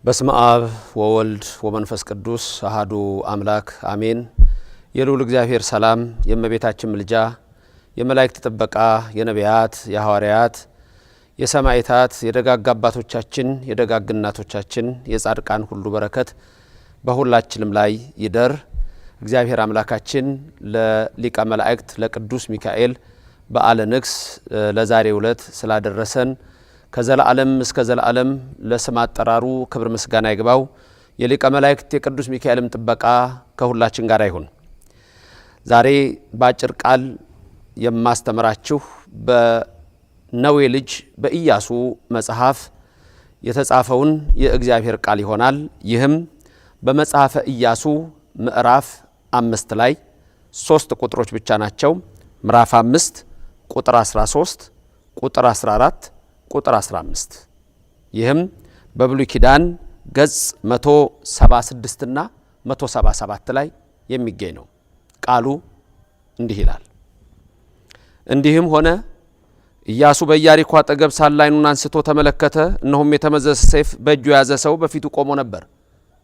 በስመ አብ ወወልድ ወመንፈስ ቅዱስ አሐዱ አምላክ አሜን። የልዑል እግዚአብሔር ሰላም የእመቤታችን ምልጃ የመላእክት ጥበቃ የነቢያት የሐዋርያት የሰማዕታት የደጋግ አባቶቻችን የደጋግ እናቶቻችን የጻድቃን ሁሉ በረከት በሁላችንም ላይ ይደር። እግዚአብሔር አምላካችን ለሊቀ መላእክት ለቅዱስ ሚካኤል በዓለ ንግስ ለዛሬው ዕለት ስላደረሰን ከዘላለም እስከ ዘላለም ለስም አጠራሩ ክብር ምስጋና ይግባው። የሊቀ መላእክት የቅዱስ ሚካኤልም ጥበቃ ከሁላችን ጋር ይሁን። ዛሬ በአጭር ቃል የማስተምራችሁ በነዌ ልጅ በኢያሱ መጽሐፍ የተጻፈውን የእግዚአብሔር ቃል ይሆናል። ይህም በመጽሐፈ ኢያሱ ምዕራፍ 5 ላይ 3 ቁጥሮች ብቻ ናቸው። ምዕራፍ 5 ቁጥር 13 ቁጥር 14 ቁጥር 15 ይህም በብሉይ ኪዳን ገጽ 176 እና 177 ላይ የሚገኝ ነው። ቃሉ እንዲህ ይላል። እንዲህም ሆነ ኢያሱ በኢያሪኮ አጠገብ ሳለ ዓይኑን አንስቶ ተመለከተ፣ እነሆም የተመዘዘ ሰይፍ በእጁ የያዘ ሰው በፊቱ ቆሞ ነበር።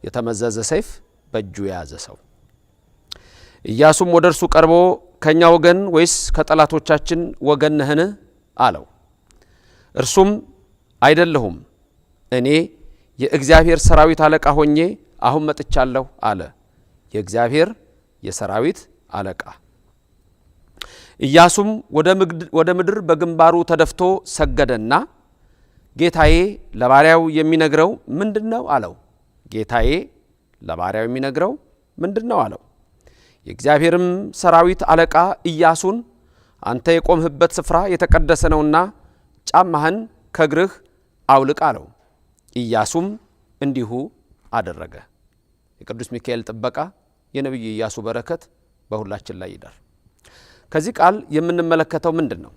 የተመዘዘ ሰይፍ በእጁ የያዘ ሰው። ኢያሱም ወደ እርሱ ቀርቦ ከኛ ወገን ወይስ ከጠላቶቻችን ወገን ነህን አለው። እርሱም አይደለሁም፣ እኔ የእግዚአብሔር ሰራዊት አለቃ ሆኜ አሁን መጥቻለሁ አለ። የእግዚአብሔር የሰራዊት አለቃ። ኢያሱም ወደ ምድር በግንባሩ ተደፍቶ ሰገደና ጌታዬ ለባሪያው የሚነግረው ምንድነው አለው። ጌታዬ ለባሪያው የሚነግረው ምንድነው አለው። የእግዚአብሔርም ሰራዊት አለቃ ኢያሱን አንተ የቆምህበት ስፍራ የተቀደሰ ነውና ጫማህን ከእግርህ አውልቅ አለው። ኢያሱም እንዲሁ አደረገ። የቅዱስ ሚካኤል ጥበቃ የነቢዩ ኢያሱ በረከት በሁላችን ላይ ይደር። ከዚህ ቃል የምንመለከተው ምንድነው?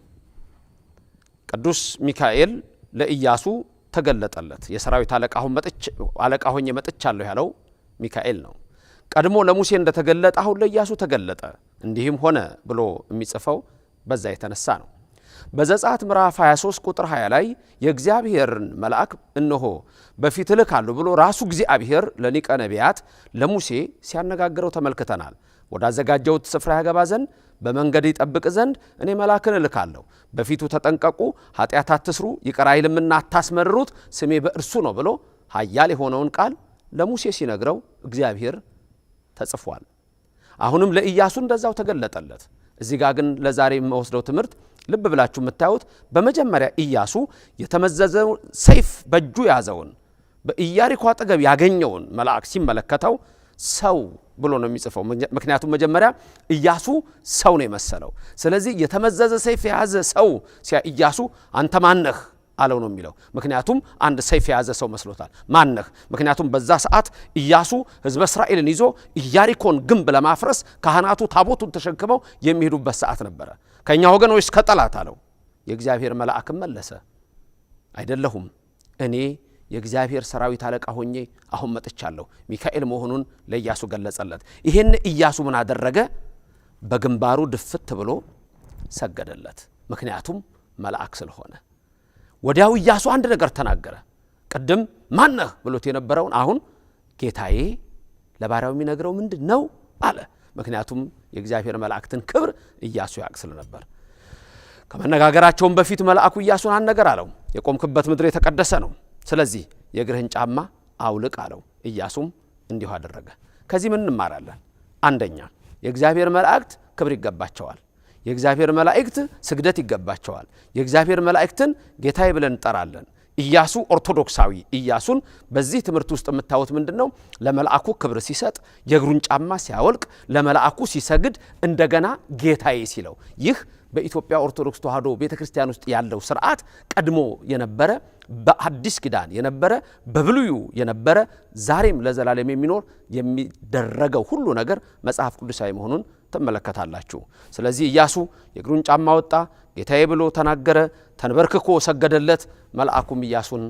ቅዱስ ሚካኤል ለኢያሱ ተገለጠለት። የሰራዊት አለቃ ሆኜ መጥቻለሁ ያለው ሚካኤል ነው። ቀድሞ ለሙሴ እንደተገለጠ አሁን ለኢያሱ ተገለጠ። እንዲህም ሆነ ብሎ የሚጽፈው በዛ የተነሳ ነው። በዘጸአት ምዕራፍ 23 ቁጥር 20 ላይ የእግዚአብሔርን መልአክ እነሆ በፊት እልካለሁ ብሎ ራሱ እግዚአብሔር ለሊቀ ነቢያት ለሙሴ ሲያነጋግረው ተመልክተናል። ወዳዘጋጀሁት ስፍራ ያገባ ዘንድ በመንገድ ይጠብቅ ዘንድ እኔ መልአክን እልካለሁ፣ በፊቱ ተጠንቀቁ፣ ኃጢአት አትስሩ፣ ይቅር አይልምና አታስመርሩት፣ ስሜ በእርሱ ነው ብሎ ኃያል የሆነውን ቃል ለሙሴ ሲነግረው እግዚአብሔር ተጽፏል። አሁንም ለኢያሱ እንደዛው ተገለጠለት። እዚህ ጋር ግን ለዛሬ የምወስደው ትምህርት ልብ ብላችሁ የምታዩት በመጀመሪያ ኢያሱ የተመዘዘው ሰይፍ በእጁ ያዘውን በኢያሪኮ አጠገብ ያገኘውን መልአክ ሲመለከተው ሰው ብሎ ነው የሚጽፈው። ምክንያቱም መጀመሪያ ኢያሱ ሰው ነው የመሰለው። ስለዚህ የተመዘዘ ሰይፍ የያዘ ሰው ኢያሱ አንተ ማነህ አለው ነው የሚለው። ምክንያቱም አንድ ሰይፍ የያዘ ሰው መስሎታል። ማነህ? ምክንያቱም በዛ ሰዓት ኢያሱ ሕዝበ እስራኤልን ይዞ ኢያሪኮን ግንብ ለማፍረስ ካህናቱ ታቦቱን ተሸክመው የሚሄዱበት ሰዓት ነበረ። ከኛ ወገን ወይስ ከጠላት አለው። የእግዚአብሔር መልአክም መለሰ አይደለሁም፣ እኔ የእግዚአብሔር ሰራዊት አለቃ ሆኜ አሁን መጥቻለሁ። ሚካኤል መሆኑን ለኢያሱ ገለጸለት። ይሄን ኢያሱ ምን አደረገ? በግንባሩ ድፍት ብሎ ሰገደለት። ምክንያቱም መልአክ ስለሆነ። ወዲያው ኢያሱ አንድ ነገር ተናገረ። ቅድም ማነህ ብሎት የነበረውን አሁን ጌታዬ ለባሪያው የሚነግረው ምንድነው አለ። ምክንያቱም የእግዚአብሔር መላእክትን ክብር ኢያሱ ያውቅ ስለነበር። ከመነጋገራቸውም በፊት መልአኩ ኢያሱን አንድ ነገር አለው። የቆምክበት ምድር የተቀደሰ ነው፣ ስለዚህ የእግርህን ጫማ አውልቅ አለው። ኢያሱም እንዲሁ አደረገ። ከዚህ ምን እንማራለን? አንደኛ የእግዚአብሔር መላእክት ክብር ይገባቸዋል። የእግዚአብሔር መላእክት ስግደት ይገባቸዋል። የእግዚአብሔር መላእክትን ጌታዬ ብለን እንጠራለን። ኢያሱ ኦርቶዶክሳዊ ኢያሱን በዚህ ትምህርት ውስጥ የምታዩት ምንድነው? ለመልአኩ ክብር ሲሰጥ፣ የእግሩን ጫማ ሲያወልቅ፣ ለመልአኩ ሲሰግድ፣ እንደገና ጌታዬ ሲለው። ይህ በኢትዮጵያ ኦርቶዶክስ ተዋሕዶ ቤተክርስቲያን ውስጥ ያለው ስርዓት ቀድሞ የነበረ በአዲስ ኪዳን የነበረ በብሉዩ የነበረ ዛሬም ለዘላለም የሚኖር የሚደረገው ሁሉ ነገር መጽሐፍ ቅዱሳዊ መሆኑን ተመለከታላችሁ። ስለዚህ ኢያሱ የእግሩን ጫማ ወጣ፣ ጌታዬ ብሎ ተናገረ፣ ተንበርክኮ ሰገደለት። መልአኩም ኢያሱን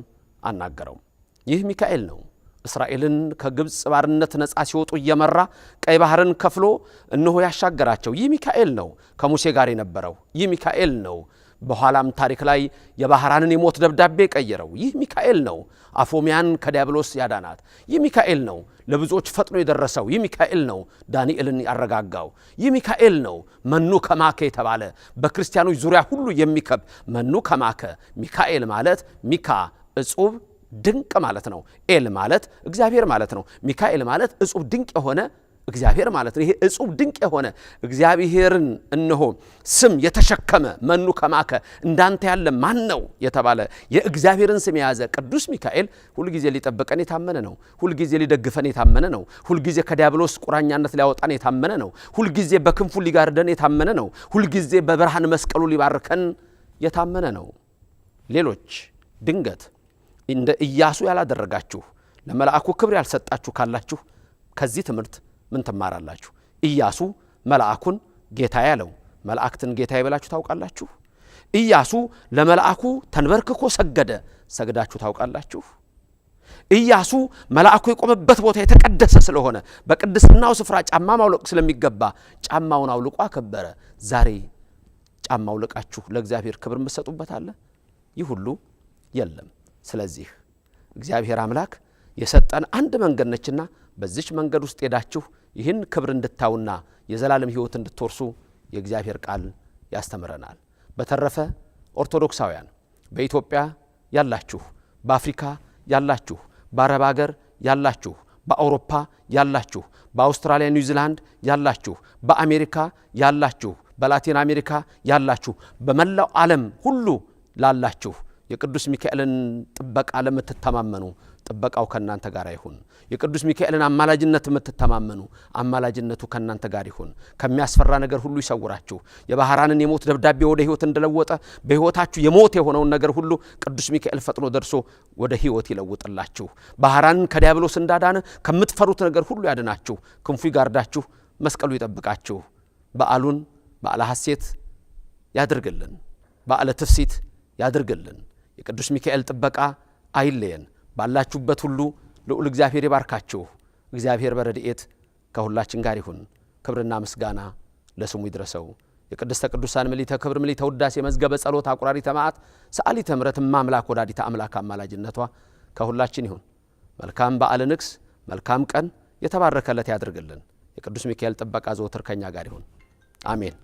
አናገረው። ይህ ሚካኤል ነው። እስራኤልን ከግብጽ ባርነት ነፃ ሲወጡ እየመራ ቀይ ባህርን ከፍሎ እነሆ ያሻገራቸው ይህ ሚካኤል ነው። ከሙሴ ጋር የነበረው ይህ ሚካኤል ነው። በኋላም ታሪክ ላይ የባህራንን የሞት ደብዳቤ ቀየረው። ይህ ሚካኤል ነው አፎሚያን ከዲያብሎስ ያዳናት። ይህ ሚካኤል ነው ለብዙዎች ፈጥኖ የደረሰው። ይህ ሚካኤል ነው ዳንኤልን ያረጋጋው። ይህ ሚካኤል ነው መኑ ከማከ የተባለ በክርስቲያኖች ዙሪያ ሁሉ የሚከብ መኑ ከማከ። ሚካኤል ማለት ሚካ እጹብ ድንቅ ማለት ነው። ኤል ማለት እግዚአብሔር ማለት ነው። ሚካኤል ማለት እጹብ ድንቅ የሆነ እግዚአብሔር ማለት ነው። ይሄ እጹብ ድንቅ የሆነ እግዚአብሔርን እነሆ ስም የተሸከመ መኑ ከማከ እንዳንተ ያለ ማን ነው የተባለ የእግዚአብሔርን ስም የያዘ ቅዱስ ሚካኤል ሁልጊዜ ሊጠብቀን የታመነ ነው። ሁልጊዜ ሊደግፈን የታመነ ነው። ሁልጊዜ ከዲያብሎስ ቁራኛነት ሊያወጣን የታመነ ነው። ሁልጊዜ በክንፉ ሊጋርደን የታመነ ነው። ሁልጊዜ በብርሃን መስቀሉ ሊባርከን የታመነ ነው። ሌሎች ድንገት እንደ ኢያሱ ያላደረጋችሁ ለመልአኩ ክብር ያልሰጣችሁ ካላችሁ ከዚህ ትምህርት ምን ትማራላችሁ? ኢያሱ መልአኩን ጌታ ያለው መልአክትን ጌታ ይበላችሁ ታውቃላችሁ? ኢያሱ ለመልአኩ ተንበርክኮ ሰገደ፣ ሰግዳችሁ ታውቃላችሁ? ኢያሱ መልአኩ የቆመበት ቦታ የተቀደሰ ስለሆነ በቅድስናው ስፍራ ጫማ ማውለቅ ስለሚገባ ጫማውን አውልቆ አከበረ። ዛሬ ጫማ አውልቃችሁ ለእግዚአብሔር ክብር መስጠቱበት አለ? ይህ ሁሉ የለም። ስለዚህ እግዚአብሔር አምላክ የሰጠን አንድ መንገድ ነችና በዚች መንገድ ውስጥ ሄዳችሁ ይህን ክብር እንድታውና የዘላለም ሕይወት እንድትወርሱ የእግዚአብሔር ቃል ያስተምረናል። በተረፈ ኦርቶዶክሳውያን በኢትዮጵያ ያላችሁ፣ በአፍሪካ ያላችሁ፣ በአረብ ሀገር ያላችሁ፣ በአውሮፓ ያላችሁ፣ በአውስትራሊያ ኒውዚላንድ ያላችሁ፣ በአሜሪካ ያላችሁ፣ በላቲን አሜሪካ ያላችሁ፣ በመላው ዓለም ሁሉ ላላችሁ የቅዱስ ሚካኤልን ጥበቃ ለምትተማመኑ ጥበቃው ከናንተ ጋር ይሁን። የቅዱስ ሚካኤልን አማላጅነት የምትተማመኑ አማላጅነቱ ከናንተ ጋር ይሁን። ከሚያስፈራ ነገር ሁሉ ይሰውራችሁ። የባህራንን የሞት ደብዳቤ ወደ ሕይወት እንደለወጠ በሕይወታችሁ የሞት የሆነውን ነገር ሁሉ ቅዱስ ሚካኤል ፈጥኖ ደርሶ ወደ ሕይወት ይለውጥላችሁ። ባህራንን ከዲያብሎስ እንዳዳነ ከምትፈሩት ነገር ሁሉ ያድናችሁ። ክንፉ ይጋርዳችሁ፣ መስቀሉ ይጠብቃችሁ። በዓሉን በዓለ ሐሴት ያድርግልን፣ በዓለ ትፍሲት ያድርግልን። የቅዱስ ሚካኤል ጥበቃ አይለየን። ባላችሁበት ሁሉ ልዑል እግዚአብሔር ይባርካችሁ። እግዚአብሔር በረድኤት ከሁላችን ጋር ይሁን። ክብርና ምስጋና ለስሙ ይድረሰው። የቅድስተ ቅዱሳን ምልዕተ ክብር ምልዕተ ውዳሴ መዝገበ ጸሎት አቁራሪተ መዓት ሰዓሊተ ምሕረት እማምላክ ወላዲተ አምላክ አማላጅነቷ ከሁላችን ይሁን። መልካም በዓለ ንግስ፣ መልካም ቀን የተባረከለት ያድርግልን። የቅዱስ ሚካኤል ጥበቃ ዘወትር ከኛ ጋር ይሁን። አሜን።